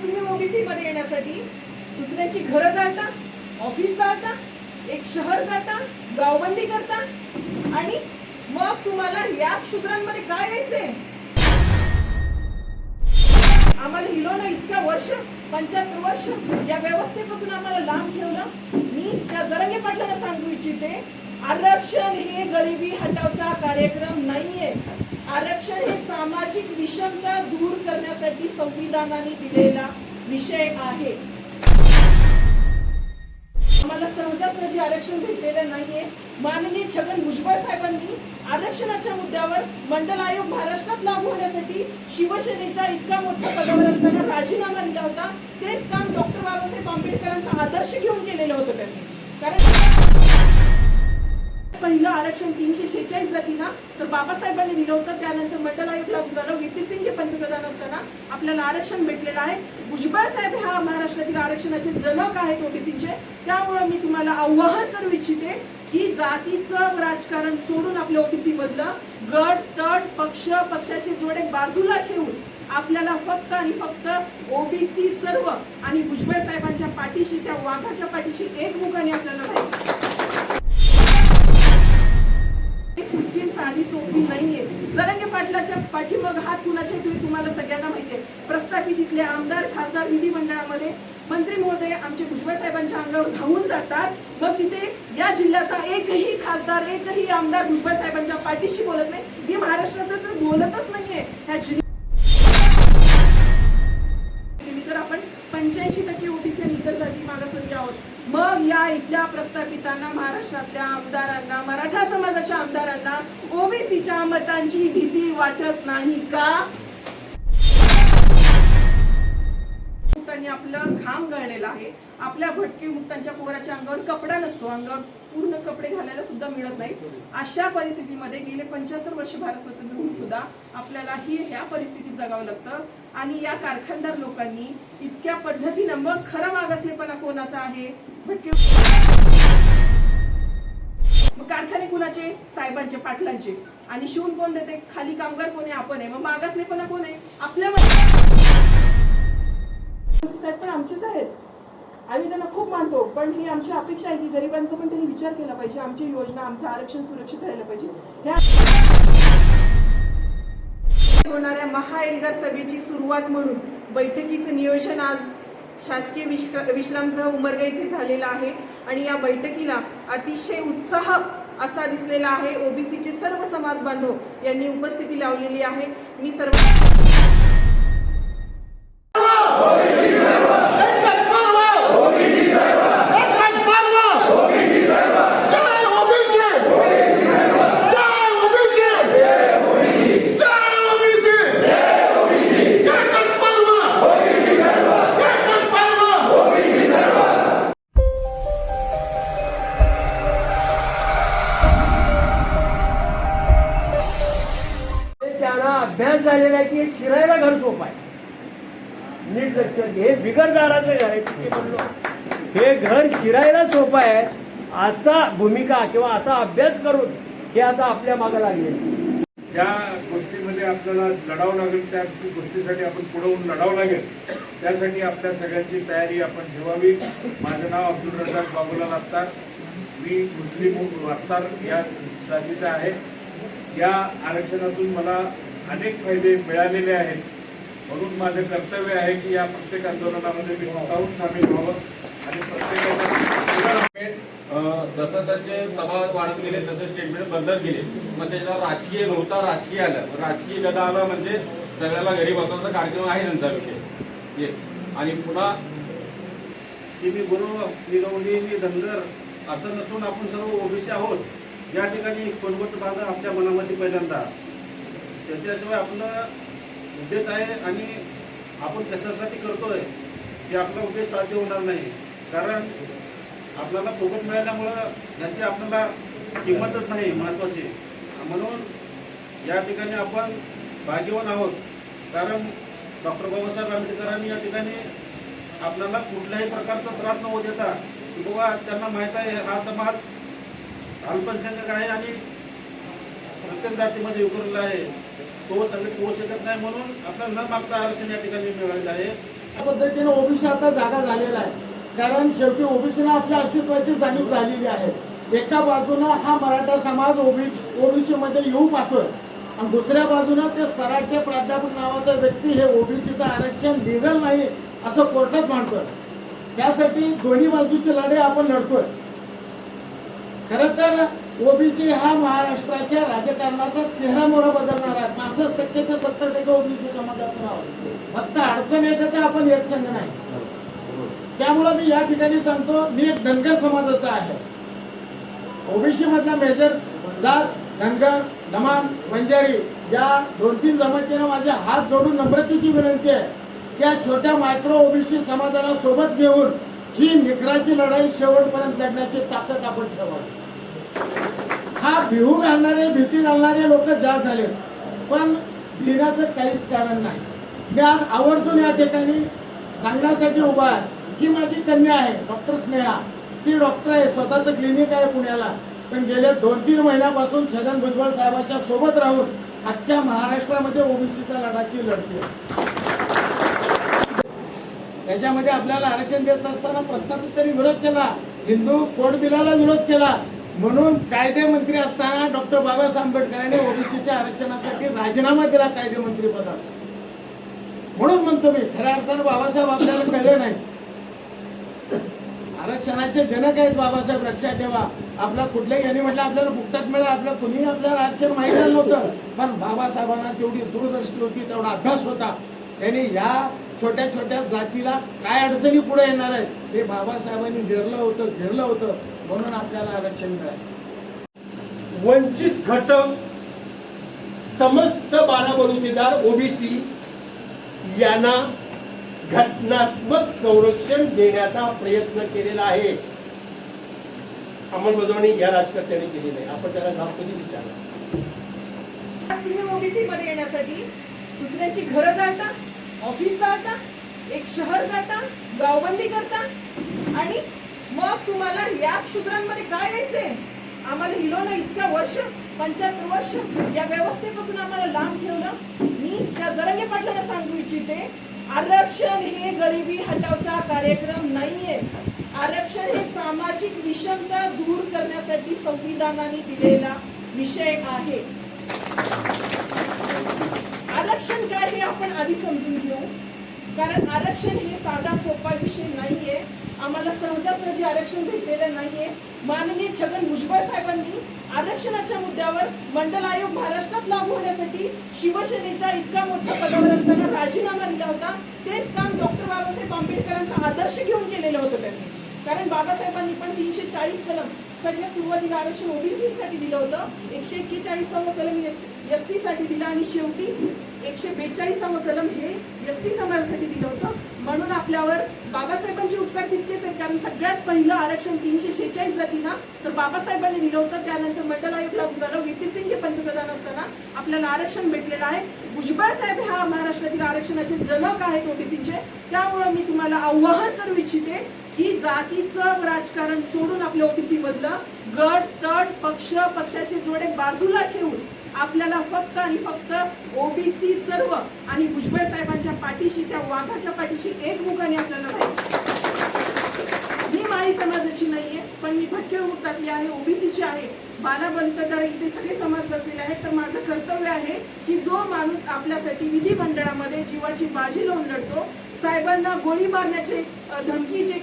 तुम्ही ओबीसी मध्ये येण्यासाठी दुसऱ्यांची घरं जाळता, ऑफिस जाळता, एक शहर जाता, गावबंदी करता आणि मग तुम्हाला या शूद्रांमध्ये काय यायचंय? आम्हाला हिलोना इतक्या वर्ष 75 वर्ष या व्यवस्थेपासून आम्हाला लांब ठेवलं। मी त्या जरंगे पाटलांना सांगू इच्छिते, आरक्षण हे गरिबी हटावचा कार्यक्रम नाहीये। आरक्षण हे सामाजिक विषमता दूर करण्यासाठी संविधानाने दिलेला विषय आहे। आम्हाला सहजासहजी आरक्षण भेटलेलं नाहीये। माननीय छगन भुजबळ साहेबांनी आरक्षणाच्या मुद्द्यावर मंडल आयोग महाराष्ट्रात लागू होण्यासाठी शिवसेनेच्या इतका मोठ्या पदावर असताना राजीनामा दिला होता। तेच काम डॉक्टर बाबासाहेब आंबेडकरांचा आदर्श घेऊन केलेलं होतं त्यांनी। कारण पहिलं आरक्षण 346 जातींना तर बाबासाहेबांनी दिलं होतं, त्यानंतर मंडल आयोग लागू झालं। व्हीपी सिंग हे पंतप्रधान असताना आपल्याला आरक्षण भेटलेलं आहे। भुजबळ साहेब हा महाराष्ट्रातील आरक्षणाचे जनक आहेत ओबीसीचे। त्यामुळे मी तुम्हाला आवाहन करू इच्छिते की जातीचं राजकारण सोडून आपल्या ओबीसी मधलं गट तट पक्षाचे जोडे बाजूला ठेवून आपल्याला फक्त आणि फक्त ओबीसी सर्व आणि भुजबळ साहेबांच्या पाठीशी, त्या वाघाच्या पाठीशी एकमुखाने आपल्याला राहायचं। सिस्टीम साधी सोपी नाहीये। जरंगे पाटलाच्या पाठीमाग हात कुणाचे तुम्हाला सगळ्यांना माहितीये। प्रस्थापित इथले आमदार खासदार विधिमंडळामध्ये मंत्री महोदय आमचे भुजबळ साहेबांच्या अंगावर धावून जातात, मग तिथे या जिल्ह्याचा एकही खासदार एकही आमदार भुजबळ साहेबांच्या पाठीशी बोलत नाही। मी महाराष्ट्रात तर बोलतच नाहीये ह्या जिल्ह्यात तर आपण 85% ओबीसी आणि इतर जाती मागासवर्गीय आहोत। मग या इथल्या प्रस्थापितांना, महाराष्ट्रातल्या आमदारांना, मराठा समाजाच्या आमदारांना ओबीसीच्या मतांची भीती वाटत नाही का? मुक्तांनी आपलं घाम गळलेला आहे। आपल्या भटके मुक्तांच्या पोराच्या अंगावर कपडा नसतो, अंगावर पूर्ण कपडे घालायला सुद्धा मिळत नाही। अशा परिस्थितीमध्ये गेले 75 वर्ष भारत स्वतंत्र होऊन सुद्धा आपल्याला ह्या परिस्थितीत जगावं लागतं। आणि या कारखानदार लोकांनी इतक्या पद्धतीनं, मग खरं मागासलेपणा कोणाचा आहे? भटके मग कारखाने कुणाचे? साहेबांचे, पाटलांचे। आणि शिवून कोण देते? खाली कामगार कोण आहे? आपण आहे। मग मागासलेपणा कोण आहे? आपल्या साहेब पण आमचेच आहेत, आम्ही त्यांना खूप मानतो, पण ही आमची अपेक्षा आहे की गरिबांचा पण त्यांनी विचार केला पाहिजे। आमची योजना, आमचं आरक्षण सुरक्षित राहिलं पाहिजे। होणाऱ्या महाएल्गार सभेची सुरुवात म्हणून बैठकीचं नियोजन आज शासकीय विश्रामगृह उमरगा येथे झालेलं आहे। आणि या बैठकीला अतिशय उत्साह असा दिसलेला आहे। ओबीसीचे सर्व समाज बांधव यांनी उपस्थिती लावलेली आहे। मी सर्व अभ्यास झालेला आहे की शिरायला घर सोपं आहे। नीट लक्षात घे, हे बिगर दाराचं घर आहे तिथे म्हणलो, हे घर शिरायला सोपं आहे असा भूमिका किंवा असा अभ्यास करून हे आता आपल्या मागे लागले। ज्या गोष्टीमध्ये आपल्याला लढावं लागेल, त्या गोष्टीसाठी आपण पुढे होऊन लढावं लागेल, त्यासाठी आपल्या सगळ्यांची तयारी आपण ठेवावी। माझं नाव अब्दुल रजाक बाबूलाल अत्तार, मी मुस्लिम अत्तार या जातीचा आहे। या आरक्षणातून मला अनेक फायदे मिळालेले आहेत, म्हणून माझे कर्तव्य आहे की या प्रत्येक आंदोलनामध्ये मी स्वतःहून सामील व्हावं आणि प्रत्येकाला जसं त्याचे सभा वाढत गेले तसे स्टेटमेंट बदलत गेले। मग त्याच्यावर राजकीय नव्हता, राजकीय आलं, राजकीय गदा आला म्हणजे सगळ्याला घरी बसवायचा कार्यक्रम आहे त्यांचा विषय। आणि पुन्हा की मी गुरु, मी गवळी, मी धनगर असं नसून आपण सर्व ओबीसी आहोत। या ठिकाणी कोणगोट बांधा आपल्या मनामध्ये पहिल्यांदा, त्याच्याशिवाय आपला उद्देश आहे आणि आपण कशासाठी करतोय हे आपला उद्देश साध्य होणार नाही। कारण आपल्याला फुकट मिळाल्यामुळं यांची आपल्याला किंमतच नाही महत्त्वाची। म्हणून या ठिकाणी आपण भाग्यवान आहोत, कारण डॉक्टर बाबासाहेब आंबेडकरांनी या ठिकाणी आपल्याला कुठल्याही प्रकारचा त्रास न होऊ देता, की बाबा त्यांना माहीत आहे हा समाज अल्पसंख्याक आहे आणि प्रत्येक जातीमध्ये विखुरलेला आहे, तो संघटित होऊ शकत नाही, म्हणून आपल्याला न मागता आरक्षण या ठिकाणी मिळालेलं आहे। पद्धतीने ओबीसी आता जागा झालेला आहे, कारण शेवटी ओबीसीला आपल्या अस्तित्वाची जाणीव झालेली आहे. एका बाजूनं हा मराठा समाज ओबीसी मध्ये येऊ पाहतोय आणि दुसऱ्या बाजूनं ते सराटे प्राध्यापक नावाचा व्यक्ती हे ओबीसीचं आरक्षण लिगल नाही असं कोर्टात मांडतोय. त्यासाठी दोन्ही बाजूचे लढे आपण लढतोय. खरं तर ओबीसी हा महाराष्ट्राच्या राजकारणाचा चेहरा मोहरा बदलणार आहे. 65% ते 70% ओबीसी समाजातून आहोत. फक्त अडचण एकच आहे, आपण एक संघ नाही. त्यामुळे मी या ठिकाणी सांगतो, मी एक धनगर समाजाचा आहे. ओबीसी मधला मेजर जात धनगर, लमाण, बंजारी या 2-3 जमातीनं माझे हात जोडून नम्रतेची विनंती आहे की या छोट्या मायक्रो ओबीसी समाजाला सोबत घेऊन ही निकराची लढाई शेवटपर्यंत लढण्याची ताकद आपण ठेवावी. हा बिहू घालणारे, भीती घालणारे लोक जास्त झाले, पण भिण्याचं काहीच कारण नाही. मी आज आवर्जून या ठिकाणी सांगण्यासाठी उभा आहे की माझी कन्या आहे डॉक्टर स्नेहा. ती डॉक्टर आहे, स्वतःचं क्लिनिक आहे पुण्याला, पण गेल्या 2-3 महिन्यापासून छगन भुजबळ साहेबांच्या सोबत राहून अख्ख्या महाराष्ट्रामध्ये ओबीसीचा लढा ती लढते. त्याच्यामध्ये आपल्याला आरक्षण देत असताना प्रस्थापित तरी विरोध केला, हिंदू कोड बिलाला विरोध केला, म्हणून कायदे मंत्री असताना डॉक्टर बाबासाहेब आंबेडकरांनी ओबीसीच्या आरक्षणासाठी राजीनामा दिला कायदे मंत्री पदाचा. म्हणून म्हणतो मी, खऱ्या अर्थानं बाबासाहेब आपल्याला कळले नाही. आरक्षणाचे जनक आहेत बाबासाहेब, लक्षात ठेवा. आपला कुठल्याही यांनी म्हटलं आपल्याला फुकटात मिळालं, आपलं कुणीही आपल्याला आरक्षण माहिती नव्हतं, पण बाबासाहेबांना तेवढी दूरदृष्टी होती, तेवढा अभ्यास होता. त्यांनी या छोट्या छोट्या जातीला काय अडचणी पुढे येणार आहेत हे बाबासाहेबांनी घेरलं होतं, म्हणून आपल्याला आरक्षण मिळालं. वंचित घटक समस्त बाराबलुतेदार ओबीसी यांना घटनात्मक संरक्षण देण्याचा प्रयत्न केलेला आहे. अंमलबजावणी या राजकर्त्यांनी केली नाही. आपण त्याला जाब कधी विचारला? आज तुम्ही ओबीसी मध्ये येण्यासाठी दुसऱ्यांची घरं जाता, ऑफिस जाता, एक शहर जाता, गावबंदी करता आणि मग तुम्हाला या शूद्रांमध्ये काय यायचंय? आम्हाला हिलोनं इतक्या वर्ष, 75 वर्ष या व्यवस्थेपासून आम्हाला लांब ठेवलं. मी त्या जरांगे पाटलांना सांगू इच्छिते, आरक्षण हे गरिबी हटवचा कार्यक्रम नाहीये. आरक्षण हे सामाजिक विषमता दूर करण्यासाठी संविधानाने दिलेला विषय आहे. आरक्षण काय हे आपण आधी समजून घेऊ, कारण आरक्षण हे साधा सोपा विषय नाहीये. आम्हाला सहजासहजी आरक्षण भेटलेलं नाहीये. माननीय छगन भुजबळ साहेबांनी आरक्षणाच्या मुद्द्यावर मंडल आयोग महाराष्ट्रात लागू होण्यासाठी शिवसेनेच्या इतका मोठ्या पदावर असताना राजीनामा दिला होता. तेच काम डॉक्टर बाबासाहेब आंबेडकरांचा आदर्श घेऊन केलेलं होतं त्यांनी. कारण बाबासाहेबांनी पण 340 कलम सगळ्यात सुरुवातीला आरक्षण ओबीसीसाठी दिलं होतं, 141 कलम एसटी साठी दिला आणि शेवटी 142 कलम हे एसटी समाजासाठी दिलं होतं. म्हणून आपल्यावर बाबासाहेबांचे उपकार तितकेच आहेत, कारण सगळ्यात पहिलं आरक्षण 346 जातींना तर बाबासाहेबांनी दिलं होतं. त्यानंतर मंडल आयोग लागू झालं, व्हीपी सिंग हे पंतप्रधान असताना आपल्याला आरक्षण भेटलेलं आहे. भुजबळ साहेब हा महाराष्ट्रातील आरक्षणाचे जनक आहेत ओबीसीचे. त्यामुळे मी तुम्हाला आव्हान करू इच्छिते की जातीचं राजकारण सोडून आपल्या ओबीसी मधलं गट तट पक्षाचे जोडे बाजूला ठेवून आपल्याला फक्त आणि फक्त ओबीसी सर्व आणि भुजबळ साहेबांच्या पाठीशी, त्या वाघाच्या पाठीशी एकमुखाने आपल्याला राहायचं. मी माळी समाजाची नाहीये, पण मी भटके विमुक्तातली आहे, ओबीसीची आहे. बालाबंतदार इथे सगळे समाज बसलेले आहेत. तर माझं कर्तव्य आहे की जो माणूस आपल्यासाठी विधिमंडळामध्ये जीवाची बाजी लावून लढतो, साहेबांना गोळी मारण्याचे धमकीचे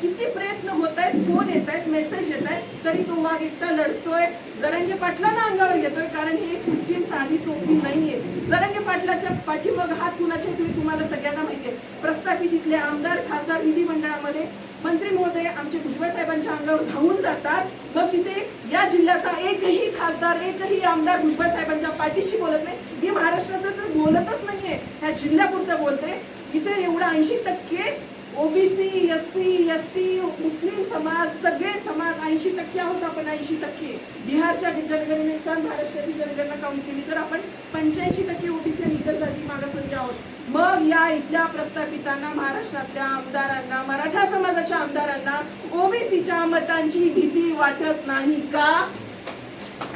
किती प्रयत्न होत आहेत, फोन येत आहेत, मेसेज येत आहेत, तरी तो वाघ एकटा लढतोय. जरांगे पाटलांना अंगावर घेतोय, कारण हे सिस्टीम साधी सोपी नाहीये. जरांगे पाटलाच्या पाठीमाग हात कुणाचे तुम्हाला सगळ्यांना माहितीये. प्रस्थापित इथले आमदार खासदार विधिमंडळामध्ये मंत्री महोदय आमचे भुजबळ साहेबांच्या अंगावर धावून जातात. मग तिथे या जिल्ह्याचा एकही खासदार, एकही आमदार भुजबळ साहेबांच्या पाठीशी बोलत नाही. मी महाराष्ट्राचं तर बोलतच नाहीये, ह्या जिल्ह्यापुरतं बोलते. इथे एवढा 80% ओबीसी, एससी, एसटी, मुस्लिम समाज, सगळे समाज 80% आहोत आपण. 80% बिहारच्या जनगणनेनुसार महाराष्ट्राची जनगणना काउंट केली तर आपण 85% ओबीसी आणि इतर जाती मागासवर्गीय आहोत. मग या इथल्या प्रस्थापितांना, महाराष्ट्रातल्या आमदारांना, मराठा समाजाच्या आमदारांना ओबीसीच्या मतांची भीती वाटत नाही का?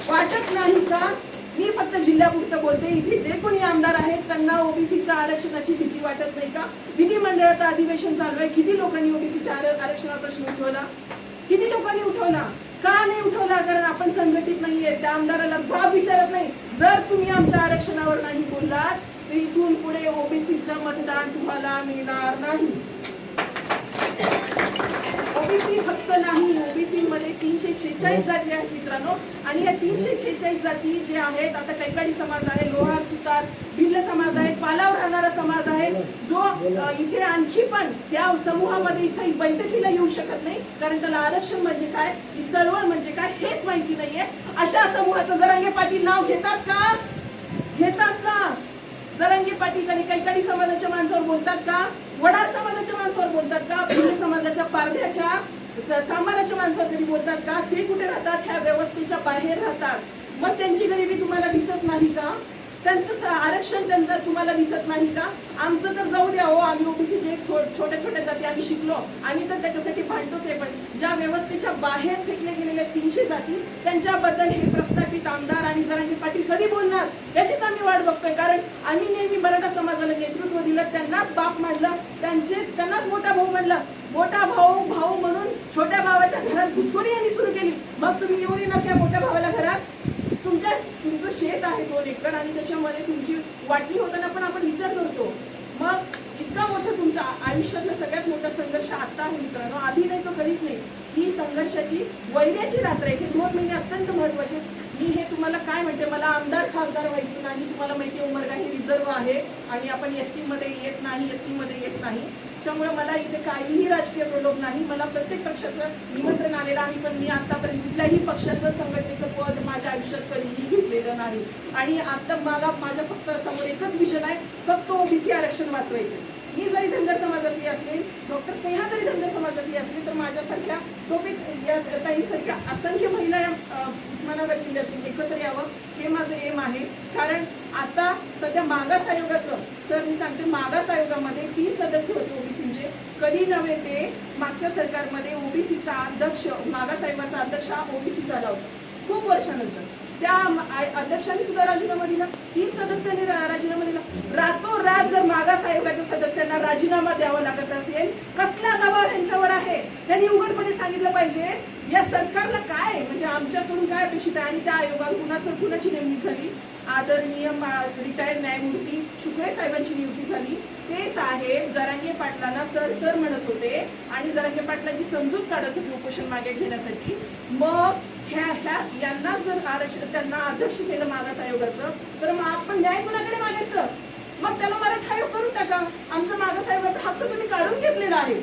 वाटत नाही का? मी फक्त जिल्ह्यापुरतं बोलते. इथे जे कोणी आमदार आहेत त्यांना ओबीसीच्या आरक्षणाची भीती वाटत नाही का? विधिमंडळाचं अधिवेशन चालू आहे, किती लोकांनी ओबीसीच्या आरक्षणावर प्रश्न उठवला? किती लोकांनी उठवला? का नाही उठवला? कारण आपण संघटित नाहीये. त्या आमदाराला जाब विचारत नाही. जर तुम्ही आमच्या आरक्षणावर नाही बोललात तर इथून पुढे ओबीसीचं मतदान तुम्हाला मिळणार नाही. ओबीसी फक्त नाही, ओबीसी मध्ये 346 जाती आहेत मित्रांनो. आणि या 346 जाती जे आहेत, आता कैकाडी समाज आहे, लोहार सुतार, भिल्ल समाज आहे, पालावर राहणारा समाज आहे, जो इथे आणखी पण या समूहामध्ये इथे बैठकीला येऊ शकत नाही, कारण त्याला आरक्षण म्हणजे काय, ही चळवळ म्हणजे काय हेच माहिती नाहीये. अशा समूहाचं जरांगे पाटील नाव घेतात का? घेतात का? जरांगे पाटील कधी कैकाडी समाजाच्या माणसावर बोलतात का? वडार समाजाच्या माणसावर बोलतात का? भिल्ल समाजाच्या पारध्याच्या चांभाराच्या माणसावर कधी बोलतात का? ते कुठे राहतात? ह्या व्यवस्थेच्या बाहेर राहतात. मग त्यांची गरिबी तुम्हाला दिसत नाही का? त्यांचं आरक्षण त्यांचं तुम्हाला दिसत नाही का? आमचं तर जाऊ द्या हो, आम्ही ओबीसी जे छोट्या छोट्या जाती आम्ही शिकलो, आम्ही तर त्याच्यासाठी भांडतोच आहे. पण ज्या व्यवस्थेच्या बाहेर फेकले गेलेल्या 300 जाती त्यांच्याबद्दल हे प्रस्थापित आमदार आणि जरांगे पाटील कधी बोलणार याचीच आम्ही वाट बघतोय. कारण आम्ही नेहमी मराठा समाजाला नेतृत्व दिलं, त्यांनाच बाप मानलं, त्यांनाच मोठा भाऊ म्हणलं. मोठा भाऊ भाऊ म्हणून छोट्या भावाच्या घरात घुसखोरी यांनी सुरू केली. मग तुम्ही येऊ येणार त्या मोठ्या भावाला घरात? तुमचं शेत आहे 2 एकर आणि त्याच्यामध्ये तुमची वाटणी होताना पण आपण विचार करतो. मग इतका मोठा तुमच्या आयुष्यातला सगळ्यात मोठा संघर्ष आता आहे मित्रांनो, आधी नाही तो कधीच नाही. ही संघर्षाची वैर्याची रात्र आहे. हे 2 महिने अत्यंत महत्वाचे. मी हे तुम्हाला काय म्हणते, मला आमदार खासदार व्हायचं नाही. तुम्हाला माहिती आहे उमरगा ही रिझर्व्ह आहे आणि आपण एसटी मध्ये येत नाही, एसटी मध्ये येत नाही. त्यामुळे मला इथे काहीही राजकीय प्रलोभ नाही. मला प्रत्येक पक्षाचं निमंत्रण आलेलं आहे, पण मी आतापर्यंत कुठल्याही पक्षाचं संघटनेचं पद माझ्या आयुष्यात कधीही घेतलेलं नाही. आणि आता मला माझ्या फक्त समोर एकच विजन आहे, फक्त ओबीसी आरक्षण वाचवायचं. मी जरी धनगर समाजातली असले, डॉक्टर स्नेहा जरी धनगर समाजातली असली, तर माझ्यासारख्या टोपिक या ताईंसारख्या असंख्य महिला उस्मानाबाद जिल्ह्यातून एकत्र यावं हे माझं एम आहे. कारण आता सध्या मागास आयोगाचं, सर मी सांगते, मागास आयोगामध्ये 3 सदस्य होते ओबीसीचे. कधी नव्हे ते मागच्या सरकारमध्ये ओबीसीचा अध्यक्ष, मागास आयोगाचा अध्यक्ष हा ओबीसी झाला होता खूप वर्षानंतर. त्या अध्यक्षांनी सुद्धा राजीनामा दिला, 3 सदस्यांनी राजीनामा दिला. रातोरात जर मागास आयोगाच्या सदस्यांना राजीनामा द्यावा लागत असेल, कसला दबाव यांच्यावर आहे त्यांनी उघडपणे सांगितलं पाहिजे. या सरकारला काय म्हणजे आमच्याकडून काय अपेक्षित आहे? आणि त्या आयोगावर कुणाची नेमणूक झाली? आदरणीय रिटायर्ड न्यायमूर्ती शुक्रे साहेबांची नियुक्ती झाली. ते साहेब जरांगे पाटलांना सर म्हणत होते आणि जरांगे पाटलांची समजूत काढत होते उपोषण मागे घेण्यासाठी. मग यांना जर आरक्षण त्यांना अध्यक्ष केलं मागास आयोगाचं, तर मग आपण न्याय कुणाकडे मागायचं? मग त्याला मराठा आयोग करून टाका. आमचा मागास आयोगाचा हक्क तुम्ही काढून घेतलेला आहे,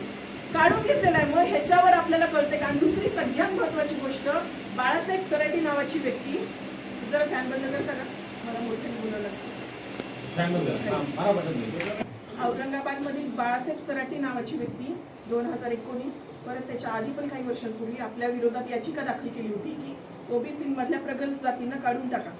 काढून घेतलेला आहे. मग ह्याच्यावर आपल्याला कळते का? आणि दुसरी सगळ्यात महत्वाची गोष्ट, बाळासाहेब सराटी नावाची व्यक्ती, जरा फॅन बंद करता का? मला मोठ्याने बोलायला औरंगाबाद मधील बाळासाहेब सराटी नावाची व्यक्ती 2019 परत त्याच्या आधी पण काही वर्षांपूर्वी आपल्या विरोधात याचिका दाखल केली होती की ओबीसी मधल्या प्रगल्भ जातींना काढून टाका.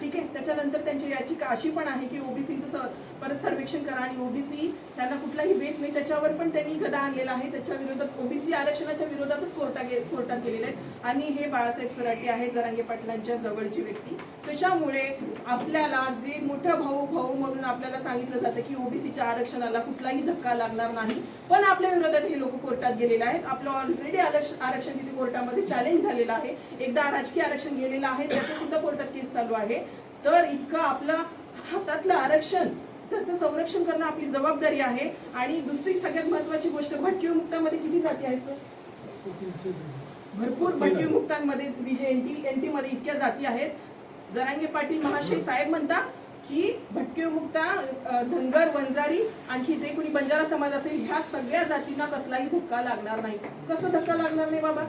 ठीक आहे. त्याच्यानंतर त्यांची याचिका अशी पण आहे की ओबीसीचं परत सर्वेक्षण करा आणि ओबीसी त्यांना कुठलाही बेस नाही, त्याच्यावर पण त्यांनी गदा आणलेला आहे. त्याच्या विरोधात ओबीसी आरक्षणाच्या विरोधातच कोर्टात गेलेले आहेत. आणि हे बाळासाहेब सराटी आहे जरांगे पाटलांच्या जवळची व्यक्ती. त्याच्यामुळे आपल्याला जे मोठं भाऊ म्हणून आपल्याला सांगितलं जातं की ओबीसीच्या आरक्षणाला कुठलाही धक्का लागणार नाही, पण आपल्या विरोधात हे लोक कोर्टात गेलेले आहेत. आपलं ऑलरेडी आरक्षण तिथे कोर्टामध्ये चॅलेंज झालेलं आहे. एकदा राजकीय आरक्षण गेलेलं आहे, त्याचं सुद्धा कोर्टात केस चालू आहे. तर इतकं आपलं हातातलं आरक्षण त्याचं संरक्षण करणं आपली जबाबदारी आहे. आणि दुसरी सगळ्यात महत्वाची गोष्ट, भटकी विमुक्तांमध्ये किती जाती आहेत सर? भरपूर भटकी विमुक्तांमध्ये एनटी मध्ये इतक्या जाती आहेत. जरांगे पाटील महाशय साहेब म्हणतात की भटकी विमुक्ता, धनगर, वंजारी, आणखी जे कोणी बंजारा समाज असेल, ह्या सगळ्या जातींना कसलाही धक्का लागणार नाही. कसं धक्का लागणार नाही बाबा?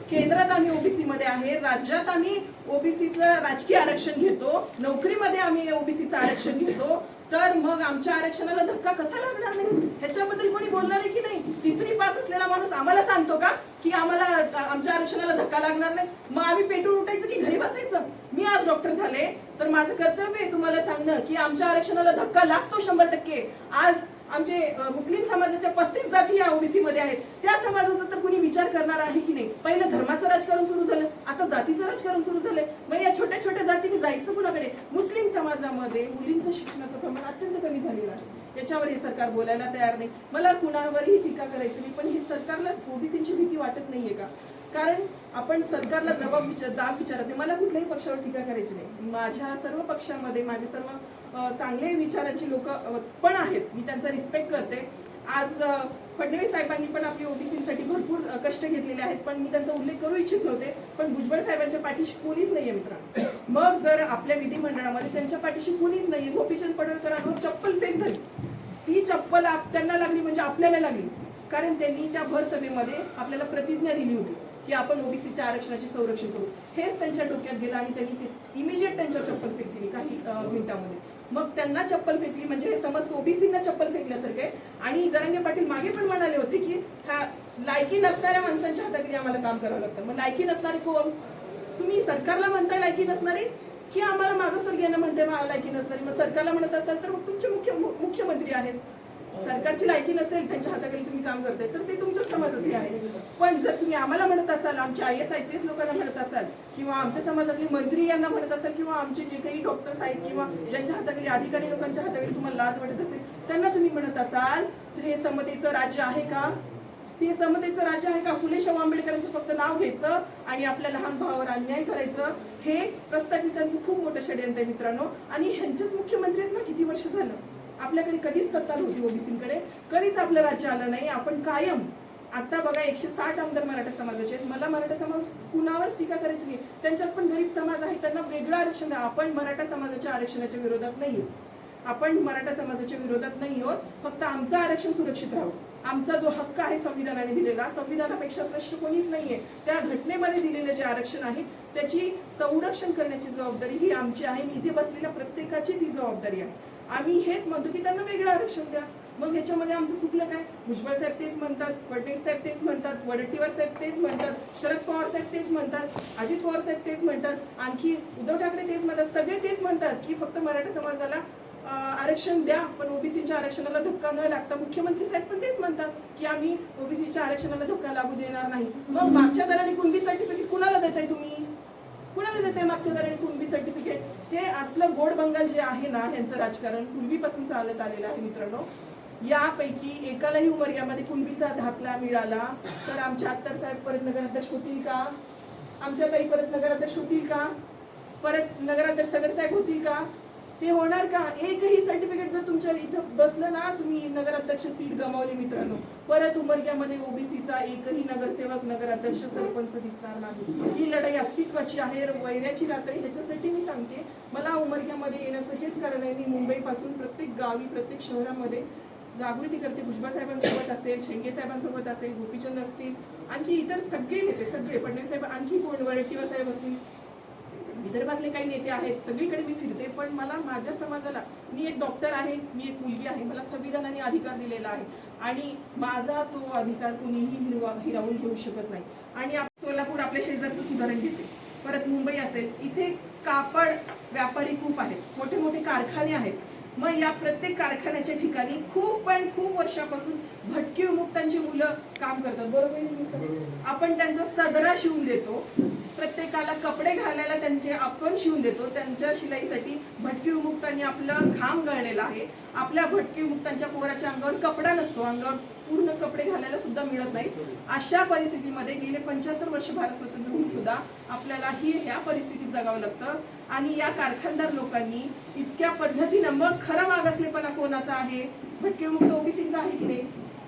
केंद्रात आम्ही ओबीसी मध्ये आहे, राज्यात आम्ही ओबीसीचं राजकीय आरक्षण घेतो, नोकरीमध्ये आम्ही ओबीसीचं आरक्षण घेतो, तर मग आमच्या आरक्षणाला धक्का कसा लागणार नाही? ह्याच्याबद्दल कोणी बोलणार आहे की नाही? 3री पास असलेला माणूस आम्हाला सांगतो का की आम्हाला आमच्या आरक्षणाला धक्का लागणार नाही? मग आम्ही पेटून उठायचं की घरी बसायचं? मी आज डॉक्टर झाले तर माझं कर्तव्य आहे तुम्हाला सांगणं की आमच्या आरक्षणाला धक्का लागतो 100%. आज आमचे मुस्लिम समाजाच्या 35 जाती या ओबीसी मध्ये आहेत, त्या समाजाचा तर कुणी विचार करणार आहे की नाही? पहिलं धर्माचं राजकारण सुरू झालं, आता जातीचं राजकारण सुरू झालंय. मग या छोट्या छोट्या जातीने जायचं कुणाकडे? मुस्लिम समाजामध्ये मुलींचं शिक्षणाचं प्रमाण अत्यंत कमी झालेलं आहे. याच्यावर हे सरकार बोलायला तयार नाही. मला कुणावरही टीका करायची नाही, पण हे सरकारला ओबीसीची भीती वाटत नाहीये का? कारण आपण सरकारला जाब विचारत नाही. मला कुठल्याही पक्षावर टीका करायची नाही. माझ्या सर्व पक्षामध्ये माझे सर्व चांगले विचारांची लोक पण आहेत, मी त्यांचा रिस्पेक्ट करते. आज फडणवीस साहेबांनी पण आपली ओबीसीसाठी भरपूर कष्ट घेतलेले आहेत, पण मी त्यांचा उल्लेख करू इच्छित नव्हते. पण भुजबळ साहेबांच्या पाठीशी कोणीच नाहीये मित्रांनो. मग जर आपल्या विधिमंडळामध्ये त्यांच्या पाठीशी कोणीच नाहीये, गोपीचंद पडळकरांवर चप्पल फेक झाली, ती चप्पल त्यांना लागली म्हणजे आपल्याला लागली. कारण त्यांनी त्या भर सभेमध्ये आपल्याला प्रतिज्ञा दिली होती की आपण ओबीसीच्या आरक्षणाचे संरक्षण करू. हेच त्यांच्या डोक्यात गेलं आणि त्यांनी ते इमिजिएट त्यांच्यावर चप्पल फेकली काही मिनिटांमध्ये. मग त्यांना चप्पल फेकली म्हणजे हे समजतं ओबीसींना चप्पल फेकल्यासारखे. आणि जरांगे पाटील मागे पण म्हणाले होते की हा लायकी नसणाऱ्या माणसांच्या हाताखाली आम्हाला काम करावं लागतं. मग लायकी नसणारे कोण? तुम्ही सरकारला म्हणताय लायकी नसणारे, की आम्हाला मागासवर्गीयांना म्हणताय लायकी नसणारे? मग सरकारला म्हणत असाल तर मग तुमचे मुख्यमंत्री आहेत. सरकारची लायकी नसेल, त्यांच्या हाताखाली तुम्ही काम करताय, तर ते तुमच्या समाजातले आहे. पण जर तुम्ही आम्हाला म्हणत असाल, आमच्या IAS IPS लोकांना म्हणत असाल, किंवा आमच्या समाजातले मंत्री यांना म्हणत असाल, किंवा आमचे जे काही डॉक्टर्स आहेत किंवा ज्यांच्या हाताखाली अधिकारी लोकांच्या हाताखाली तुम्हाला लाज वाटत असेल, त्यांना तुम्ही म्हणत असाल, तर हे समतेचं राज्य आहे का? हे समतेचं राज्य आहे का? फुले शाहू आंबेडकरांचं फक्त नाव घ्यायचं आणि आपल्या लहान भावावर अन्याय करायचं, हे प्रस्थापितांचं खूप मोठं षडयंत्र आहे मित्रांनो. आणि ह्यांचेच मुख्यमंत्री आहेत ना, किती वर्ष झालं? आपल्याकडे कधीच सत्ता नव्हती ओबीसींकडे, कधीच आपलं राज्य आलं नाही. आपण कायम आता बघा 160 आमदार मराठा समाजाचे आहेत. मला मराठा समाज कुणावरच टीका करायची नाही, त्यांच्यात पण गरीब समाज आहे, त्यांना वेगळं आरक्षण द्या. आपण मराठा समाजाच्या आरक्षणाच्या विरोधात नाही, आपण मराठा समाजाच्या विरोधात नाही आहोत. फक्त आमचं आरक्षण सुरक्षित राहावं. आमचा जो हक्क आहे संविधानाने दिलेला, संविधानापेक्षा श्रेष्ठ कोणीच नाहीये. त्या घटनेमध्ये दिलेलं जे आरक्षण आहे त्याची संरक्षण करण्याची जबाबदारी ही आमची आहे. इथे बसलेल्या प्रत्येकाची ती जबाबदारी आहे. आम्ही हेच म्हणतो की त्यांना वेगळं आरक्षण द्या. मग ह्याच्यामध्ये आमचं चुकलं काय? भुजबळ साहेब तेच म्हणतात, फडणवीस साहेब तेच म्हणतात, वडेट्टीवार साहेब तेच म्हणतात, शरद पवार साहेब तेच म्हणतात, अजित पवार साहेब तेच म्हणतात, आणखी उद्धव ठाकरे तेच म्हणतात, सगळे तेच म्हणतात की फक्त मराठा समाजाला आरक्षण द्या, पण ओबीसीच्या आरक्षणाला धक्का न लागता. मुख्यमंत्री साहेब पण तेच म्हणतात की आम्ही ओबीसीच्या आरक्षणाला धक्का लागू देणार नाही. मग मागच्या दराने कुणबी सर्टिफिकेट कुणाला देताय तुम्ही? कुणाला देताय मागच्या दराने कुणबी सर्टिफिकेट? हे असलं गोड बंगाल जे आहे ना, ह्यांचं राजकारण पूर्वीपासून चालत आलेलं आहे मित्रांनो. यापैकी एकालाही उमरग्यामध्ये कुणबीचा दाखला मिळाला तर आमच्या अत्तर साहेब परत नगराध्यक्ष होतील का? आमच्या ताई परत नगराध्यक्ष होतील का? परत नगराध्यक्ष सगर साहेब होतील का? ते होणार का? एकही सर्टिफिकेट जर तुमच्या इथं बसलं ना, तुम्ही नगराध्यक्ष सीट गमावली मित्रांनो. परत उमरग्यामध्ये ओबीसीचा एकही नगरसेवक, नगराध्यक्ष, सरपंच दिसणार नाही. ही लढाई अस्तित्वाची आहे, वैऱ्याची रात्र. ह्याच्यासाठी मी सांगते, मला उमरग्यामध्ये येण्याचं हेच कारण आहे. मी मुंबईपासून प्रत्येक गावी, प्रत्येक शहरामध्ये जागृती करते. भुजबळ साहेबांसोबत असेल, शेंगे साहेबांसोबत असेल, गोपीचंद असतील, आणखी इतर सगळे नेते, सगळे फडणवीस साहेब, आणखी कोण, वडेट्टीवार साहेब असतील, विदर्भातले काही नेते आहेत, सगळीकडे मी फिरते. पण मला माझ्या समाजाला, मी एक डॉक्टर आहे, मी एक मुलगी आहे, मला संविधानाने अधिकार दिलेला आहे आणि माझा तो अधिकार कुणीही हिरावून घेऊ शकत नाही. आणि सोलापूर आपल्या शेजारचं उदाहरण घेते, परत मुंबई असेल, इथे कापड व्यापारी खूप आहेत, मोठे मोठे कारखाने आहेत. मग या प्रत्येक कारखान्याच्या ठिकाणी खूप वर्षापासून भटकी विमुक्तांची मुलं काम करतात, बरोबर आहे? आपण त्यांचा सदरा शिवून देतो, प्रत्येकाला कपडे घालायला त्यांचे आपण शिवून देतो. त्यांच्या शिलाईसाठी भटकी विमुक्तांनी आपलं घाम गळलेला आहे. आपल्या भटकी विमुक्तांच्या पोराच्या अंगावर कपडा नसतो, अंगावर पूर्ण कपडे घालायला सुद्धा मिळत नाही. अशा परिस्थितीमध्ये गेले 75 वर्ष भारत स्वतंत्र होऊन सुद्धा आपल्याला ह्या परिस्थितीत जगावं लागतं. आणि या कारखानदार लोकांनी इतक्या पद्धतीनं, मग खरं मागासलेपणा कोणाचा आहे? भटकी विमुक्त ओबीसीचा आहे की नाही?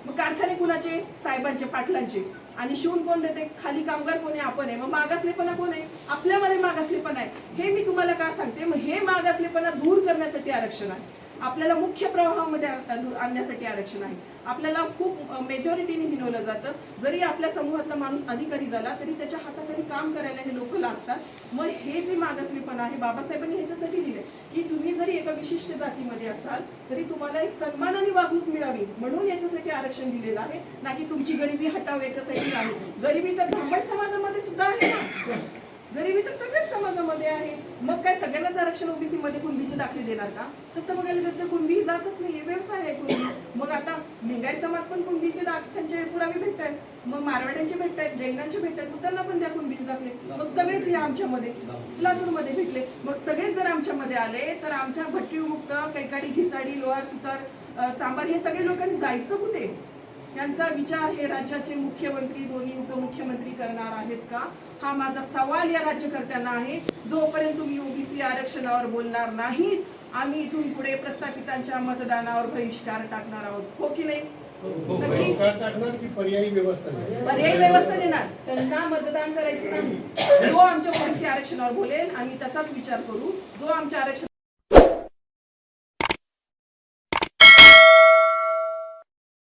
मग कारखाने कुणाचे? साहेबांचे, पाटलांचे. आणि शिवून कोण देते? खाली कामगार कोण आहे? आपण आहे. मग मागासलेपणा कोण आहे? आपल्यामध्ये मागासलेपणा आहे. हे मी तुम्हाला का सांगते? मग हे मागासलेपणा दूर करण्यासाठी आरक्षण आहे. आपल्याला मुख्य प्रवाहामध्ये आणण्यासाठी आरक्षण आहे. आपल्याला खूप मेजॉरिटीने हिनवलं जातं. जरी आपल्या समूहातला माणूस अधिकारी झाला तरी त्याच्या हाताखाली काम करायला हे लोक लाजतात. मग हे जे मागासलेपण आहे, बाबासाहेबांनी ह्याच्यासाठी दिले की तुम्ही जरी एका विशिष्ट जातीमध्ये असाल तरी तुम्हाला एक सन्मानाने वागणूक मिळावी, म्हणून याच्यासाठी आरक्षण दिलेलं आहे, ना की तुमची गरिबी हटाव याच्यासाठी नाही. गरिबी तर ब्राह्मण समाजामध्ये सुद्धा आहे ना. गरिबी तर सगळ्याच समाजामध्ये आहे. मग काय सगळ्यांनाच आरक्षण ओबीसी मध्ये कुणबीचे दाखले देणार का? तसं बघायला गेलं तर कुणबी ही जातच नाही, व्यवसाय आहे कुणबी. मग आता लिंगायत समाज पण कुणबीचे त्यांचे पुरावे भेटतायत, मग मारवाड्यांचे भेटतायत, जैनांचे भेटतायत, मग त्यांना पण द्या कुणबीचे दाखले. मग सगळेच या आमच्यामध्ये लातूरमध्ये भेटले. मग सगळेच जर आमच्यामध्ये आले तर आमच्या भटकी विमुक्त, कैकाडी, घिसाडी, लोहार, सुतार, चांभार हे सगळे लोकांनी जायचं कुठे? यांचा विचार हे राज्याचे मुख्यमंत्री, दोन्ही उपमुख्यमंत्री करणार आहेत का? हा माझा सवाल या राज्यकर्त्यांना आहे. जोपर्यंत तुम्ही ओबीसी आरक्षणावर बोलणार नाहीत, आम्ही इथून पुढे प्रस्थापितांच्या मतदानावर बहिष्कार टाकणार आहोत. हो की नाही? नक्की टाकणार की पर्यायी व्यवस्था नाही? पर्यायी व्यवस्था देणार. त्यांना मतदान करायचं नाही. जो आमच्या ओबीसी आरक्षणावर बोलेल आम्ही त्याचाच विचार करू. जो आमच्या आरक्षण